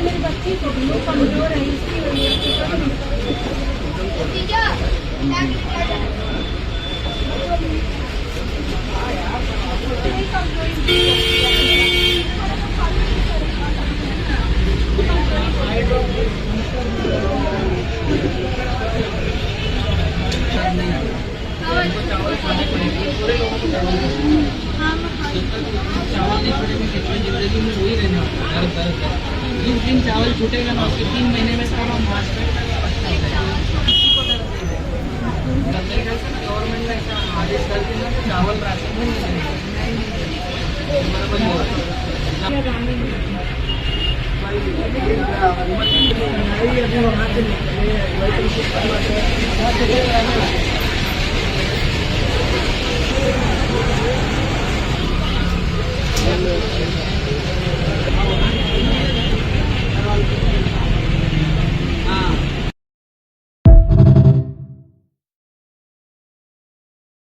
मेरी बच्ची को कमजोर है इसकी वजह जिस दिन चावल छूटेगा ना उसके 3 महीने में सब हम मार्च में गवर्नमेंट ने ऐसा आदेश कर दिया ना चावल राशन नहीं